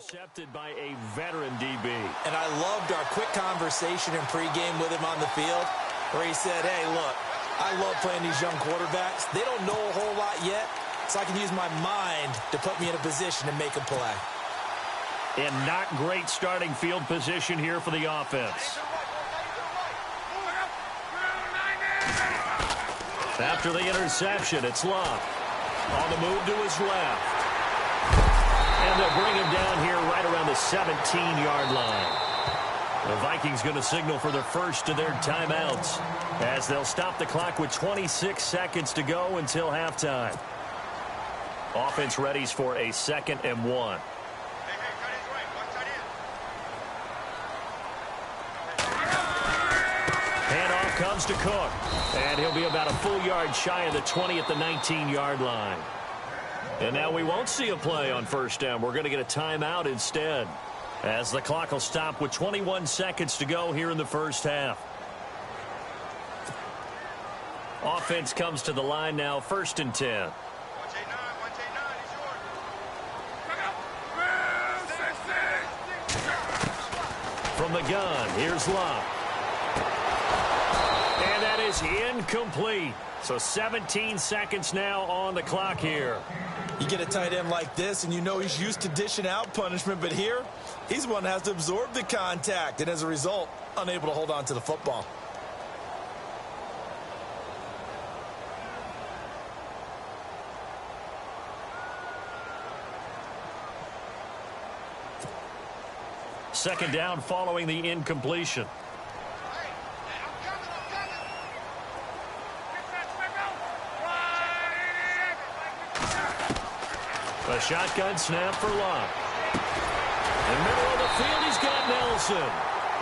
Intercepted by a veteran DB. And I loved our quick conversation in pregame with him on the field where he said, hey, look, I love playing these young quarterbacks. They don't know a whole lot yet, so I can use my mind to put me in a position to make a play. And not great starting field position here for the offense. After the interception, it's Love. On the move to his left. And they'll bring him down here right around the 17-yard line. The Vikings going to signal for the first of their timeouts as they'll stop the clock with 26 seconds to go until halftime. Offense readies for a 2nd and 1. Handoff comes to Cook. And he'll be about a full yard shy of the 20 at the 19-yard line. And now we won't see a play on first down. We're going to get a timeout instead, as the clock will stop with 21 seconds to go here in the first half. Offense comes to the line now, 1st and 10. From the gun, here's Love. And that is incomplete. So 17 seconds now on the clock here. You get a tight end like this, and you know he's used to dishing out punishment, but here, he's one that has to absorb the contact, and as a result, unable to hold on to the football. Second down following the incompletion. A shotgun snap for Love. In the middle of the field, he's got Nelson.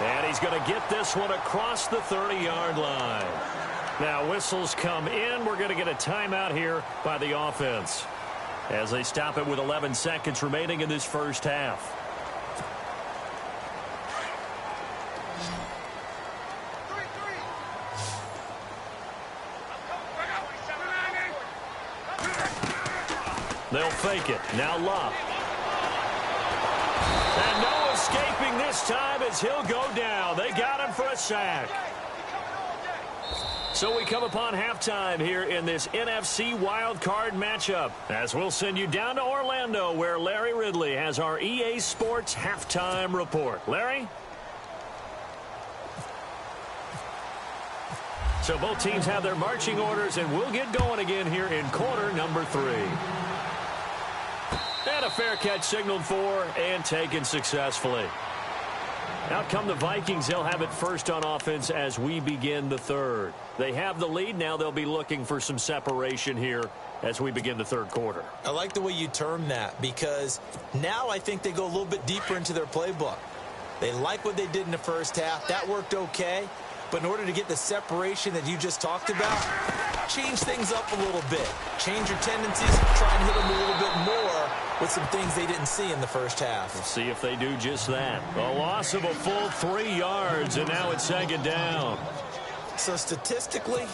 And he's going to get this one across the 30-yard line. Now, whistles come in. We're going to get a timeout here by the offense as they stop it with 11 seconds remaining in this first half. They'll fake it. Now Love. And no escaping this time as he'll go down. They got him for a sack. So we come upon halftime here in this NFC wildcard matchup, as we'll send you down to Orlando, where Larry Ridley has our EA Sports halftime report. Larry? So both teams have their marching orders, and we'll get going again here in quarter number 3. And a fair catch signaled for and taken successfully. Out come the Vikings. They'll have it first on offense as we begin the third. They have the lead. Now they'll be looking for some separation here as we begin the third quarter. I like the way you term that, because now I think they go a little bit deeper into their playbook. They like what they did in the first half. That worked okay. But in order to get the separation that you just talked about, change things up a little bit. Change your tendencies, try and hit them a little bit more with some things they didn't see in the first half. We'll see if they do just that. A loss of a full 3 yards, and now it's 2nd down. So statistically,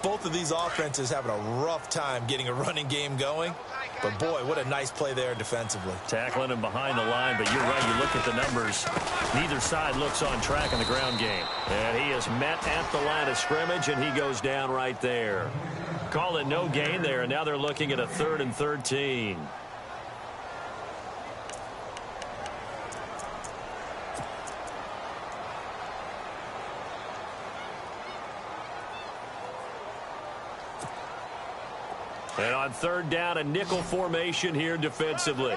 both of these offenses having a rough time getting a running game going. But, boy, what a nice play there defensively. Tackling him behind the line, but you're right. You look at the numbers. Neither side looks on track in the ground game. And he is met at the line of scrimmage, and he goes down right there. Call it no gain there, and now they're looking at a 3rd and 13. And on 3rd down, a nickel formation here defensively.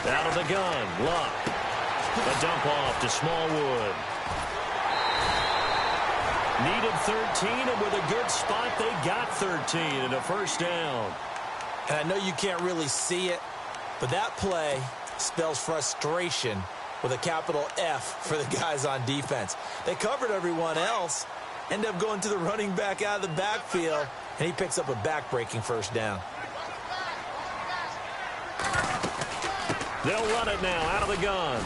Out of the gun, Luck. A dump off to Smallwood. Needed 13, and with a good spot, they got 13 and a first down. And I know you can't really see it, but that play spells frustration with a capital F for the guys on defense. They covered everyone else, end up going to the running back out of the backfield, and he picks up a back-breaking first down. They'll run it now out of the gun.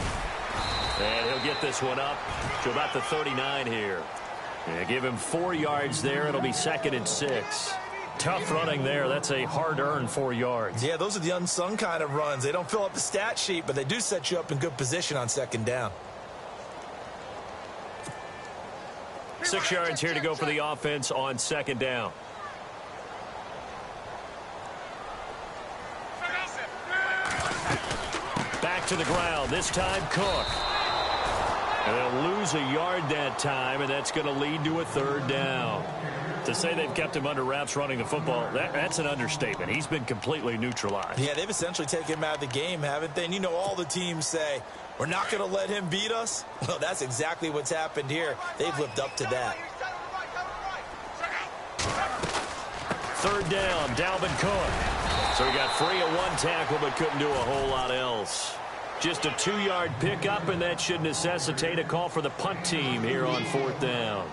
And he'll get this one up to about the 39 here. Yeah, give him 4 yards there. It'll be 2nd and 6. Tough running there. That's a hard-earned 4 yards. Yeah, those are the unsung kind of runs. They don't fill up the stat sheet, but they do set you up in good position on 2nd down. 6 yards here to go for the offense on 2nd down. Back to the ground. This time, Cook. And they'll lose a yard that time, and that's going to lead to a 3rd down. To say they've kept him under wraps running the football, that's an understatement. He's been completely neutralized. Yeah, they've essentially taken him out of the game, haven't they? And you know all the teams say, we're not going to let him beat us. Well, that's exactly what's happened here. They've lived up to that. 3rd down, Dalvin Cook. So he got free of 1 tackle but couldn't do a whole lot else. Just a 2-yard pickup, and that should necessitate a call for the punt team here on 4th down.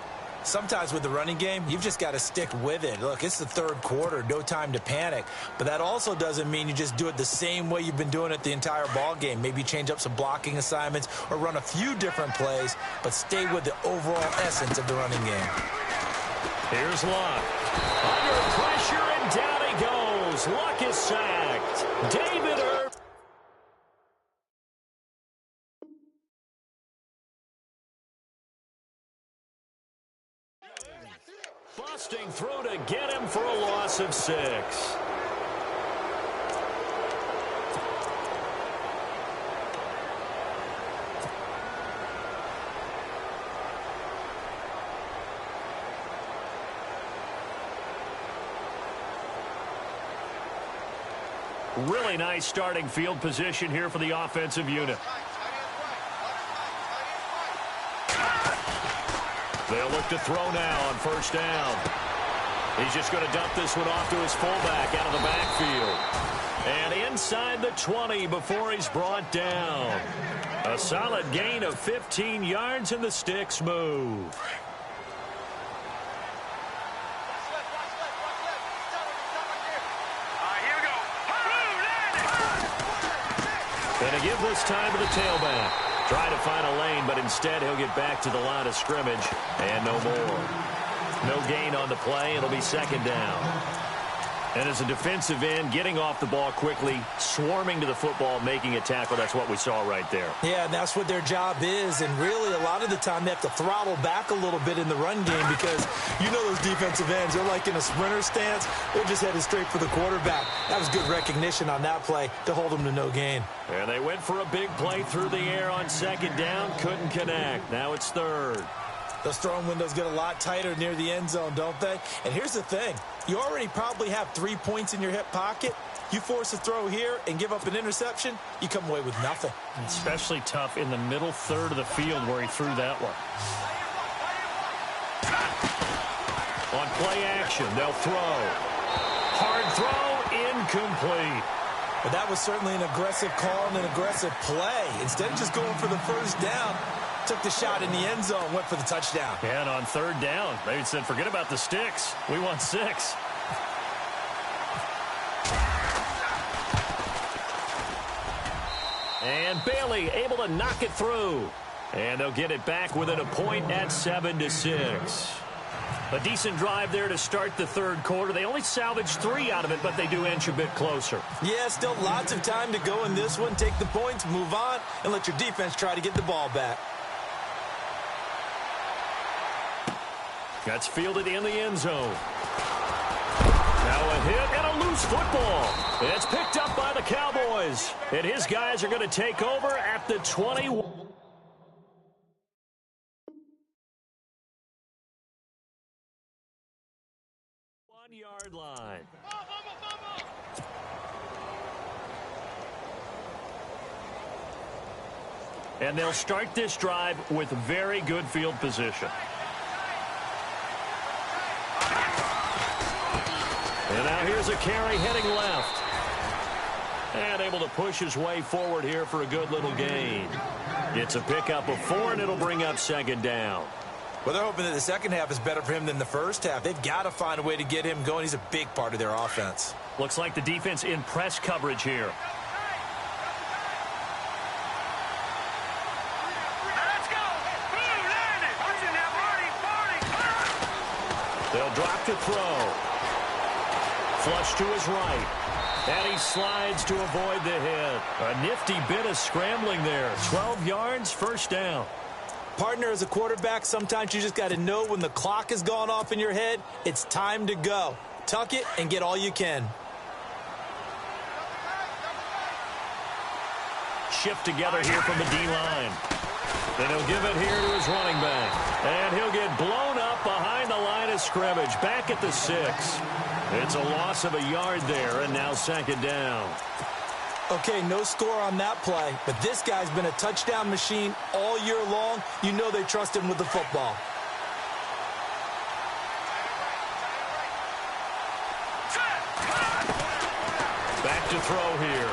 Sometimes with the running game, you've just got to stick with it. Look, it's the 3rd quarter, no time to panic. But that also doesn't mean you just do it the same way you've been doing it the entire ball game. Maybe change up some blocking assignments or run a few different plays, but stay with the overall essence of the running game. Here's Luck. Under pressure, and down he goes. Luck is sacked. David Irving. Busting through to get him for a loss of 6. Really nice starting field position here for the offensive unit. They'll look to throw now on 1st down. He's just going to dump this one off to his fullback out of the backfield. And inside the 20 before he's brought down. A solid gain of 15 yards, and the sticks move. Going to give this time to the tailback. Try to find a lane, but instead he'll get back to the line of scrimmage, and no more. No gain on the play. It'll be 2nd down. And as a defensive end, getting off the ball quickly, swarming to the football, making a tackle, that's what we saw right there. Yeah, and that's what their job is. And really, a lot of the time, they have to throttle back a little bit in the run game because you know those defensive ends, they're like in a sprinter stance. They're just headed straight for the quarterback. That was good recognition on that play to hold them to no gain. And they went for a big play through the air on 2nd down. Couldn't connect. Now it's 3rd. Those throwing windows get a lot tighter near the end zone, don't they? And here's the thing. You already probably have 3 points in your hip pocket. You force a throw here and give up an interception, you come away with nothing. Especially tough in the middle 3rd of the field where he threw that one. On play action, they'll throw. Hard throw, incomplete. But that was certainly an aggressive call and an aggressive play. Instead of just going for the 1st down, took the shot in the end zone, went for the touchdown. Yeah, and on 3rd down, they said, forget about the sticks. We want 6. And Bailey able to knock it through. And they'll get it back within a point at 7-6. A decent drive there to start the 3rd quarter. They only salvaged 3 out of it, but they do inch a bit closer. Yeah, still lots of time to go in this one. Take the points, move on, and let your defense try to get the ball back. That's fielded in the end zone. Now a hit and a loose football. It's picked up by the Cowboys. And his guys are going to take over at the 21. Yard line. And they'll start this drive with very good field position. And now here's a carry heading left. And able to push his way forward here for a good little gain. It's a pickup of 4, and it'll bring up 2nd down. Well, they're hoping that the second half is better for him than the first half. They've got to find a way to get him going. He's a big part of their offense. Looks like the defense in press coverage here. back to throw. Flush to his right. And he slides to avoid the hit. A nifty bit of scrambling there. 12 yards, first down. Partner, as a quarterback, sometimes you just got to know when the clock has gone off in your head, it's time to go. Tuck it and get all you can. Shift together here from the D-line. Then he'll give it here to his running back. And he'll get blown up behind the line of scrimmage. Back at the 6. It's a loss of a yard there, and now second down. Okay, no score on that play, but this guy's been a touchdown machine all year long. You know they trust him with the football. Back to throw here.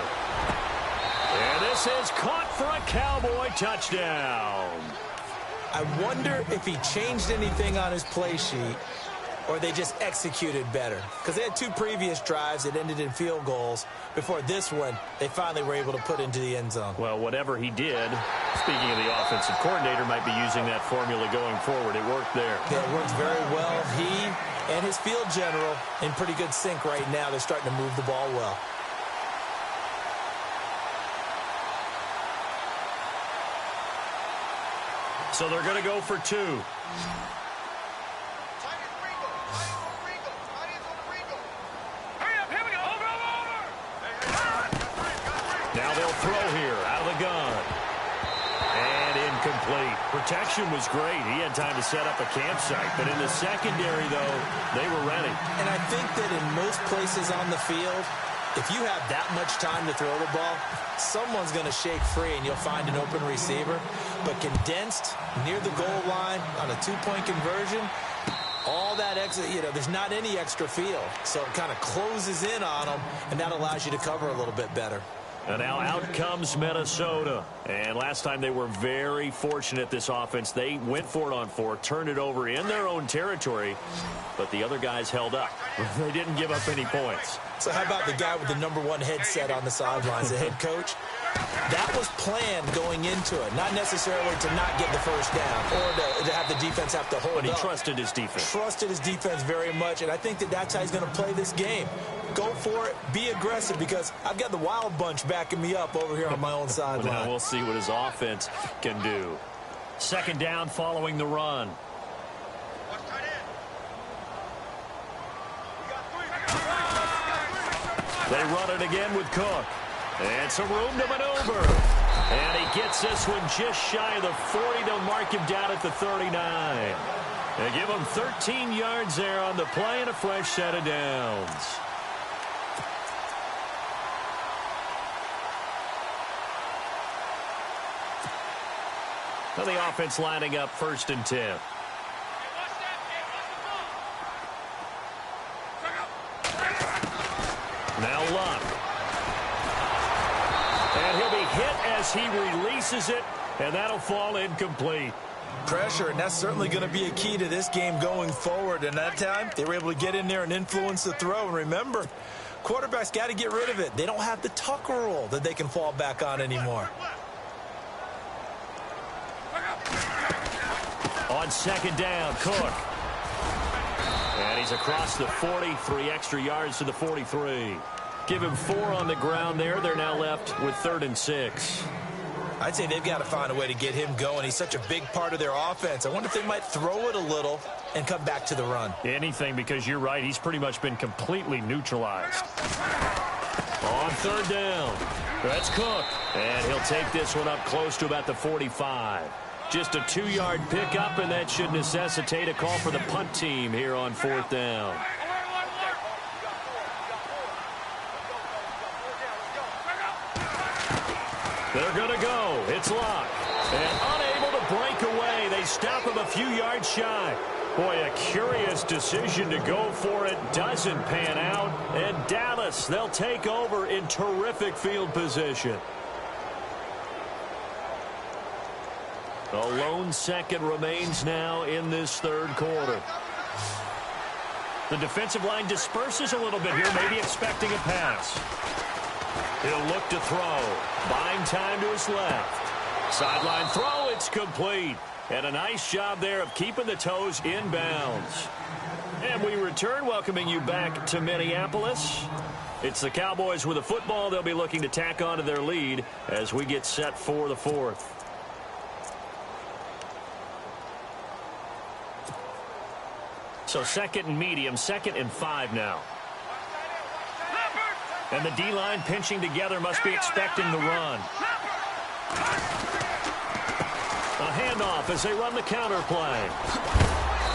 And this is caught for a Cowboy touchdown. I wonder if he changed anything on his play sheet or they just executed better. Because they had 2 previous drives that ended in field goals. Before this one, they finally were able to put into the end zone. Well, whatever he did, speaking of the offensive coordinator, might be using that formula going forward. It worked there. Yeah, it worked very well. He and his field general in pretty good sync right now. They're starting to move the ball well. So they're going to go for 2. Now they'll throw here out of the gun. And incomplete. Protection was great. He had time to set up a campsite. But in the secondary, though, they were ready. And I think that in most places on the field, if you have that much time to throw the ball, someone's going to shake free and you'll find an open receiver. But condensed near the goal line on a 2-point conversion, all that extra, there's not any extra field. So it kind of closes in on them, and that allows you to cover a little bit better. And now out comes Minnesota. And last time they were very fortunate, this offense. They went for it on 4, turned it over in their own territory, but the other guys held up. They didn't give up any points. So how about the guy with the #1 headset on the sidelines, the head coach? That was planned going into it, not necessarily to not get the first down or to have the defense have to hold up. But he trusted his defense. Trusted his defense very much, and I think that that's how he's going to play this game. Go for it, be aggressive, because I've got the wild bunch backing me up over here on my own sideline. Now we'll see what his offense can do. Second down following the run. They run it again with Cook. And some room to maneuver. And he gets this one just shy of the 40. They'll mark him down at the 39. They give him 13 yards there on the play and a fresh set of downs. Now the offense lining up 1st and 10. Now Luck. And he'll be hit as he releases it, and that'll fall incomplete. Pressure, and that's certainly going to be a key to this game going forward. And that time, they were able to get in there and influence the throw. And remember, quarterbacks got to get rid of it. They don't have the Tucker rule that they can fall back on anymore. On second down, Cook. And he's across the 40, 3 extra yards to the 43. Give him 4 on the ground there. They're now left with 3rd and 6. I'd say they've got to find a way to get him going. He's such a big part of their offense. I wonder if they might throw it a little and come back to the run. Anything, because you're right. He's pretty much been completely neutralized. On 3rd down, that's Cook. And he'll take this one up close to about the 45. Just a 2-yard pickup, and that should necessitate a call for the punt team here on 4th down. They're going to go. It's Luck. And unable to break away. They stop him a few yards shy. Boy, a curious decision to go for it. Doesn't pan out. And Dallas, they'll take over in terrific field position. A lone second remains now in this 3rd quarter. The defensive line disperses a little bit here, maybe expecting a pass. He'll look to throw. Buying time to his left. Sideline throw, it's complete. And a nice job there of keeping the toes in bounds. And we return, welcoming you back to Minneapolis. It's the Cowboys with a football. They'll be looking to tack on to their lead as we get set for the fourth. So second and medium, 2nd and 5 now. And the D-line pinching together, must be expecting the run. A handoff as they run the counter play.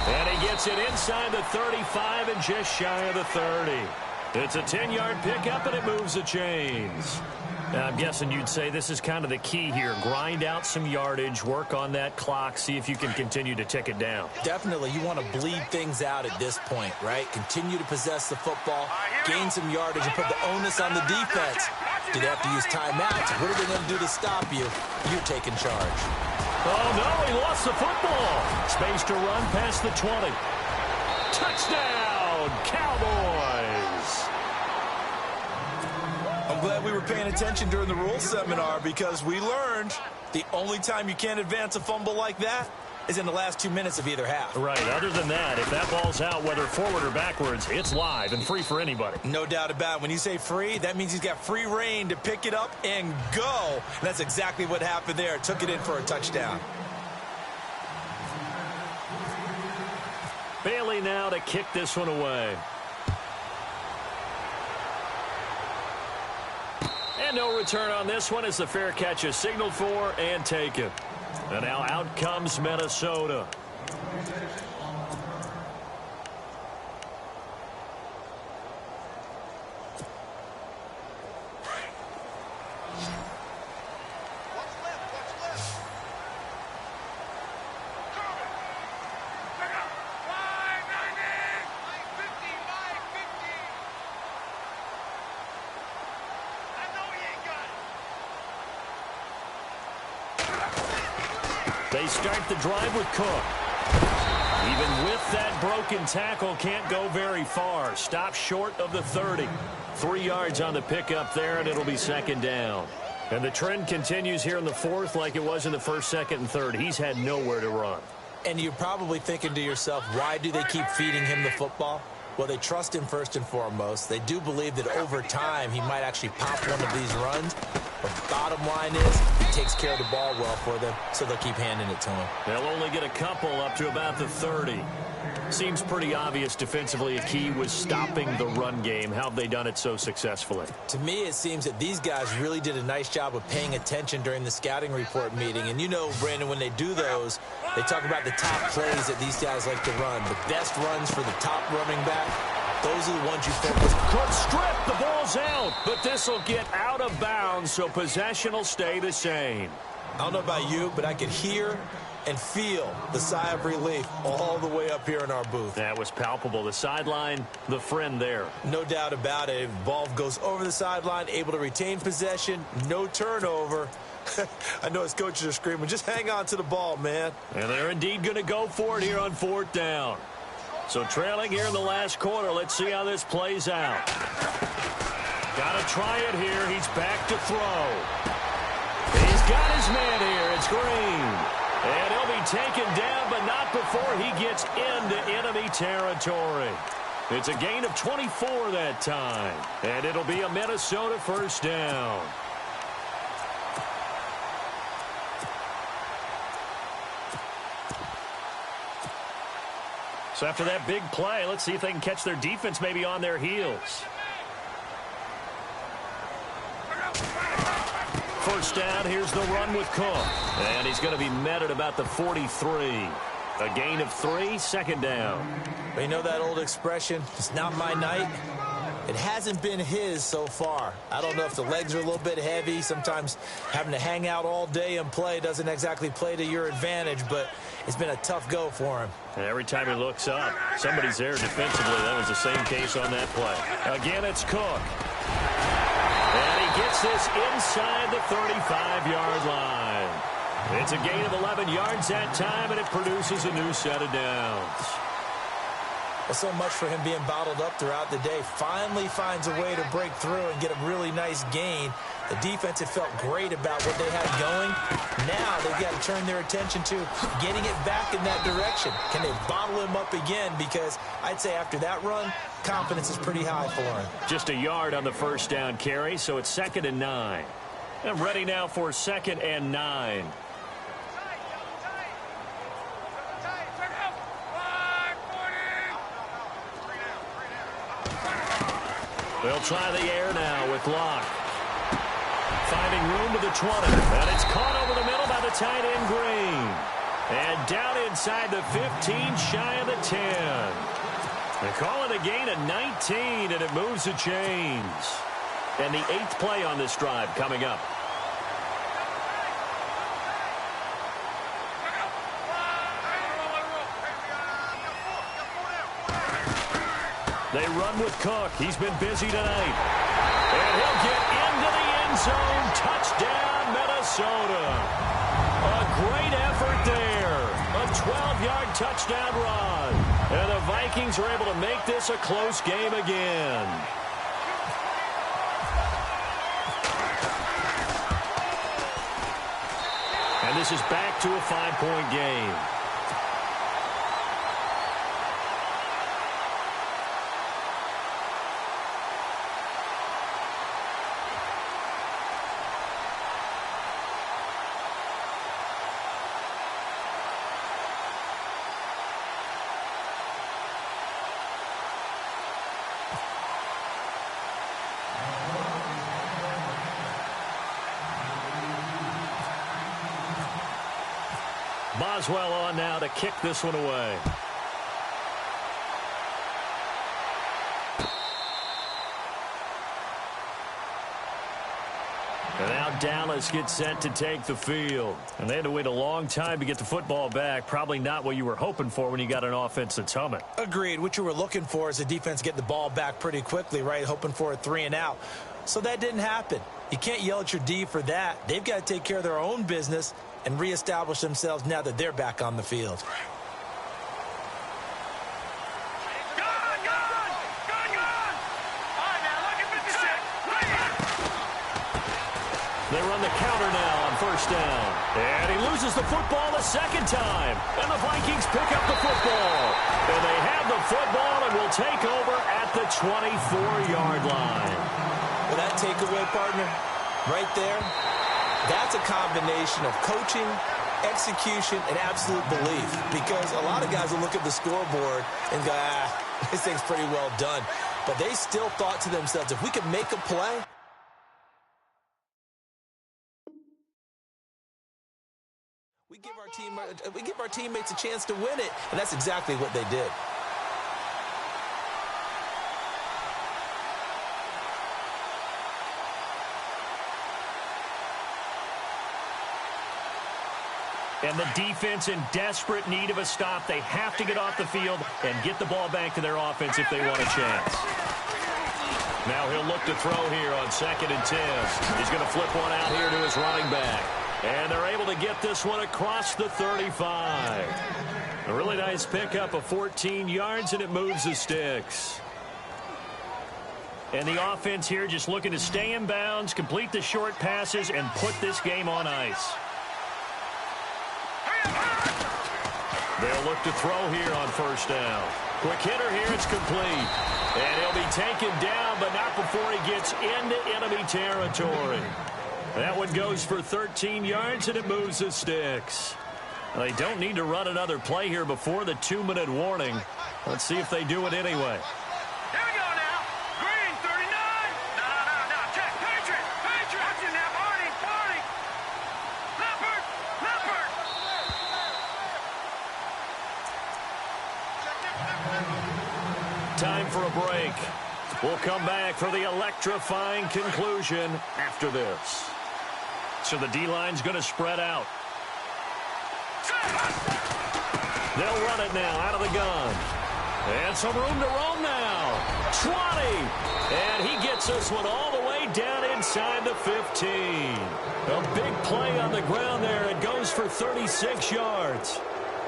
And he gets it inside the 35 and just shy of the 30. It's a 10-yard pickup, and it moves the chains. Now, I'm guessing you'd say this is kind of the key here. Grind out some yardage, work on that clock, see if you can continue to tick it down. Definitely, you want to bleed things out at this point, right? Continue to possess the football, gain some yardage, and put the onus on the defense. Do they have to use timeouts? What are they going to do to stop you? You're taking charge. Oh, no, he lost the football. Space to run past the 20. Touchdown, Cowboys. I'm glad we were paying attention during the rules seminar because we learned the only time you can't advance a fumble like that is in the last 2 minutes of either half. Right. Other than that, if that ball's out, whether forward or backwards, it's live and free for anybody. No doubt about it. When you say free, that means he's got free reign to pick it up and go. And that's exactly what happened there. Took it in for a touchdown. Bailey now to kick this one away. And no return on this one as the fair catch is signaled for and taken. And now out comes Minnesota. They start the drive with Cook. Even with that broken tackle, can't go very far. Stop short of the 30. 3 yards on the pickup there, and it'll be 2nd down. And the trend continues here in the 4th like it was in the 1st, 2nd, and 3rd. He's had nowhere to run. And you're probably thinking to yourself, why do they keep feeding him the football? Well, they trust him first and foremost. They do believe that over time he might actually pop one of these runs. But bottom line is he takes care of the ball well for them, so they'll keep handing it to him. They'll only get a couple up to about the 30. Seems pretty obvious defensively a key was stopping the run game. How have they done it so successfully? To me, it seems that these guys really did a nice job of paying attention during the scouting report meeting. And you know, Brandon, when they do those, they talk about the top plays that these guys like to run. The best runs for the top running back, those are the ones you focus on. Cook strip, the ball's out, but this will get out of bounds, so possession will stay the same. I don't know about you, but I could hear and feel the sigh of relief all the way up here in our booth. That was palpable. The sideline, the friend there. No doubt about it. Ball goes over the sideline, able to retain possession, no turnover. I know his coaches are screaming, just hang on to the ball, man. And they're indeed going to go for it here on 4th down. So trailing here in the last quarter. Let's see how this plays out. Got to try it here. He's back to throw. He's got his man here. It's Green. And he'll be taken down, but not before he gets into enemy territory. It's a gain of 24 that time. And it'll be a Minnesota 1st down. So after that big play, let's see if they can catch their defense maybe on their heels. 1st down, here's the run with Cook. And he's going to be met at about the 43. A gain of 3, 2nd down. But you know that old expression, it's not my night? It hasn't been his so far. I don't know if the legs are a little bit heavy. Sometimes having to hang out all day and play doesn't exactly play to your advantage, but it's been a tough go for him. And every time he looks up, somebody's there defensively. That was the same case on that play. Again, it's Cook. And he gets this inside the 35-yard line. It's a gain of 11 yards that time, and it produces a new set of downs. Well, so much for him being bottled up throughout the day. Finally finds a way to break through and get a really nice gain. The defense had felt great about what they had going. Now they've got to turn their attention to getting it back in that direction. Can they bottle him up again? Because I'd say after that run, confidence is pretty high for him. Just a yard on the first down carry, so it's 2nd and 9. And ready now for 2nd and 9. They'll try the air now with Locke. Finding room to the 20. And it's caught over the middle by the tight end Green. And down inside the 15, shy of the 10. They call it a gain of 19, and it moves the chains. And the 8th play on this drive coming up. They run with Cook. He's been busy tonight. And he'll get into the end zone. Touchdown, Minnesota. A great effort there. A 12-yard touchdown run. And the Vikings are able to make this a close game again. And this is back to a 5-point game. Boswell on now to kick this one away. And now Dallas gets set to take the field. And they had to wait a long time to get the football back. Probably not what you were hoping for when you got an offense that's humming. Agreed. What you were looking for is the defense get the ball back pretty quickly, right? Hoping for a 3 and out. So that didn't happen. You can't yell at your D for that. They've got to take care of their own business and reestablish themselves now that they're back on the field. They run the counter now on first down. And he loses the football a second time. And the Vikings pick up the football. And they have the football and will take over at the 24-yard line. Well, that takeaway, partner, right there, that's a combination of coaching, execution, and absolute belief. Because a lot of guys will look at the scoreboard and go, this thing's pretty well done. But they still thought to themselves, if we could make a play, we give our teammates a chance to win it. And that's exactly what they did. And the defense in desperate need of a stop. They have to get off the field and get the ball back to their offense if they want a chance. Now he'll look to throw here on 2nd and 10. He's going to flip one out here to his running back. And they're able to get this one across the 35. A really nice pickup of 14 yards, and it moves the sticks. And the offense here just looking to stay in bounds, complete the short passes, and put this game on ice. They'll look to throw here on first down. Quick hitter here, it's complete. And he'll be taken down, but not before he gets into enemy territory. That one goes for 13 yards, and it moves the sticks. They don't need to run another play here before the 2-minute warning. Let's see if they do it anyway. Here we go now. Green, 39. No. Check. Patriot. Watch it now. Barney. Leopard. Time for a break. We'll come back for the electrifying conclusion after this. So the D-line's going to spread out. They'll run it now out of the gun. And some room to roam now. 20. And he gets this one all the way down inside the 15. A big play on the ground there. It goes for 36 yards.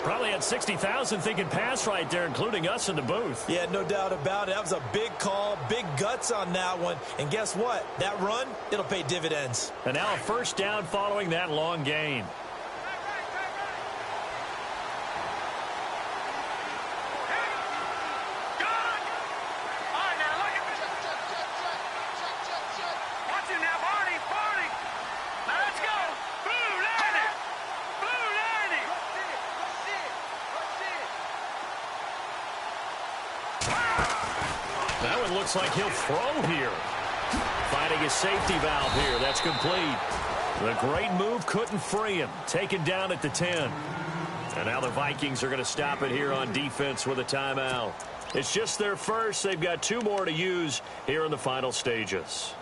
Probably had 60,000 thinking pass right there, including us in the booth. Yeah, no doubt about it. That was a big call, big guts on that one. And guess what? That run, it'll pay dividends. And now a first down following that long gain. That one looks like he'll throw here. Finding his safety valve here. That's complete. The great move couldn't free him. Taken down at the 10. And now the Vikings are going to stop it here on defense with a timeout. It's just their first. They've got 2 more to use here in the final stages.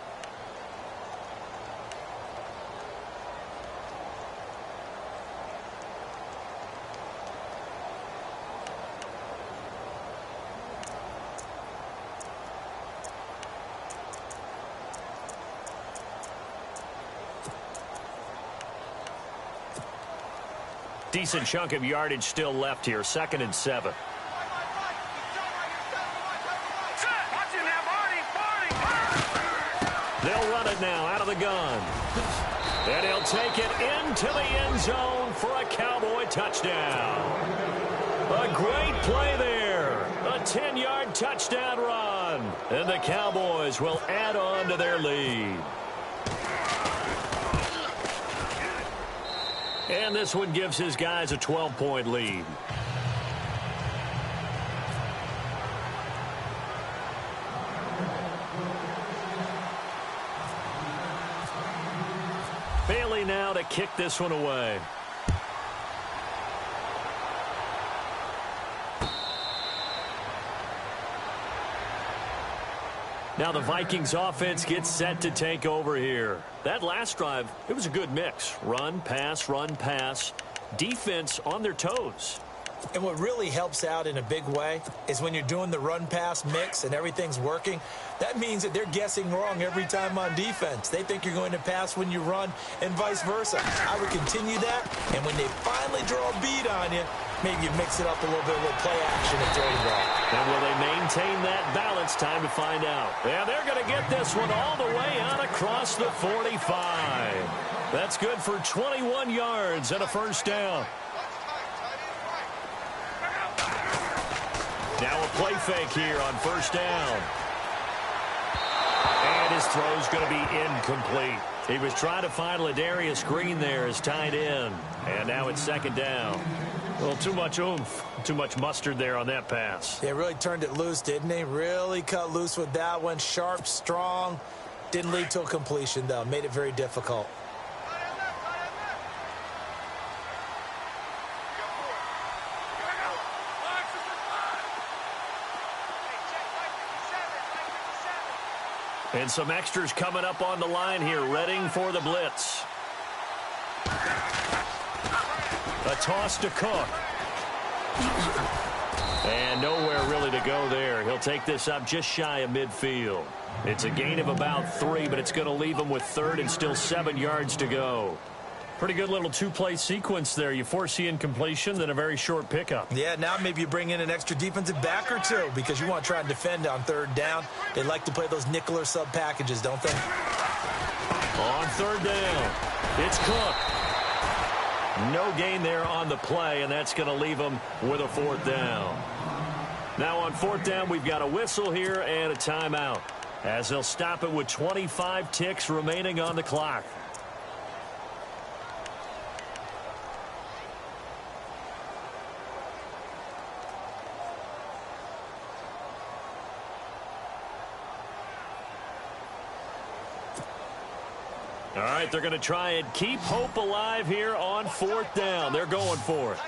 Decent chunk of yardage still left here. 2nd and 7. They'll run it now out of the gun. And he'll take it into the end zone for a Cowboy touchdown. A great play there. A 10-yard touchdown run. And the Cowboys will add on to their lead. And this one gives his guys a 12-point lead. Bailey now to kick this one away. Now the Vikings offense gets set to take over here. That last drive, it was a good mix. Run, pass, defense on their toes. And what really helps out in a big way is when you're doing the run-pass mix and everything's working, that means that they're guessing wrong every time on defense. They think you're going to pass when you run and vice versa. I would continue that, and when they finally draw a bead on you, maybe you mix it up a little bit with play action and throw the ball. And will they maintain that balance? Time to find out. Yeah, they're going to get this one all the way out across the 45. That's good for 21 yards and a first down. Now a play fake here on first down. And his throw's going to be incomplete. He was trying to find Ladarius Green there as tight end. And now it's 2nd down. Well, too much oomph, too much mustard there on that pass. They really turned it loose, didn't they? Really cut loose with that one. Sharp, strong. Didn't lead to a completion, though. Made it very difficult. And some extras coming up on the line here, readying for the blitz. A toss to Cook. And nowhere really to go there. He'll take this up just shy of midfield. It's a gain of about 3, but it's going to leave him with 3rd and still 7 yards to go. Pretty good little 2-play sequence there. You foresee incompletion, then a very short pickup. Yeah, now maybe you bring in an extra defensive back or 2 because you want to try and defend on 3rd down. They like to play those nickel or sub packages, don't they? On 3rd down, it's Cook. No gain there on the play, and that's going to leave him with a 4th down. Now on 4th down, we've got a whistle here and a timeout, as they'll stop it with 25 ticks remaining on the clock. All right, they're going to try and keep hope alive here on 4th down. They're going for it.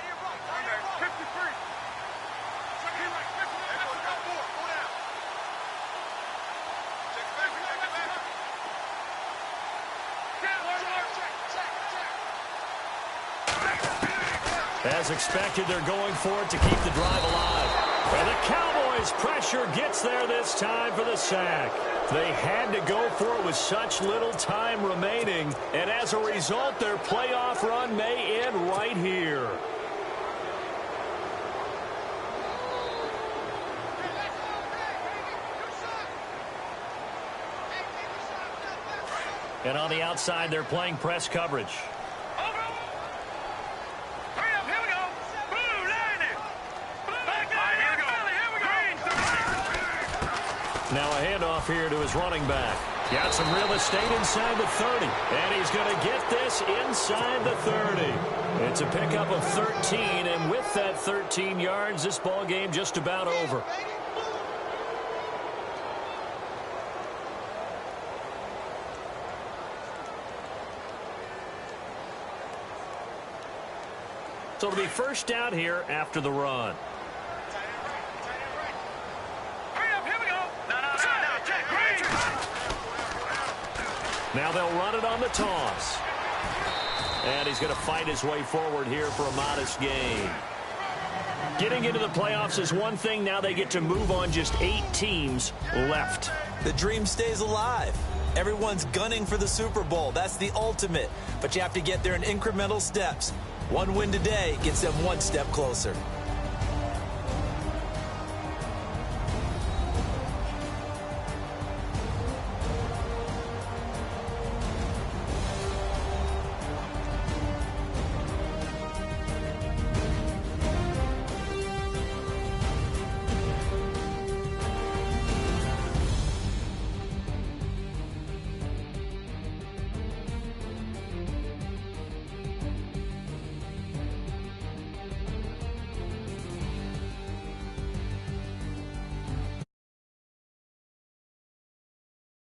As expected, they're going for it to keep the drive alive. And the Cowboys' pressure gets there this time for the sack. They had to go for it with such little time remaining, and as a result, their playoff run may end right here. And on the outside, they're playing press coverage. Over. Hurry up, here we go. Blue, line it. Back there, here we go. Green, 30. Now a handoff here to his running back. Got some real estate inside the 30. And he's going to get this inside the 30. It's a pickup of 13, and with that 13 yards, this ball game just about over. So it'll be first down here after the run. Hurry up, here we go. No, check, Green. Now they'll run it on the toss. And he's going to fight his way forward here for a modest gain. Getting into the playoffs is one thing. Now they get to move on. Just 8 teams left. The dream stays alive. Everyone's gunning for the Super Bowl. That's the ultimate. But you have to get there in incremental steps. One win today gets them one step closer.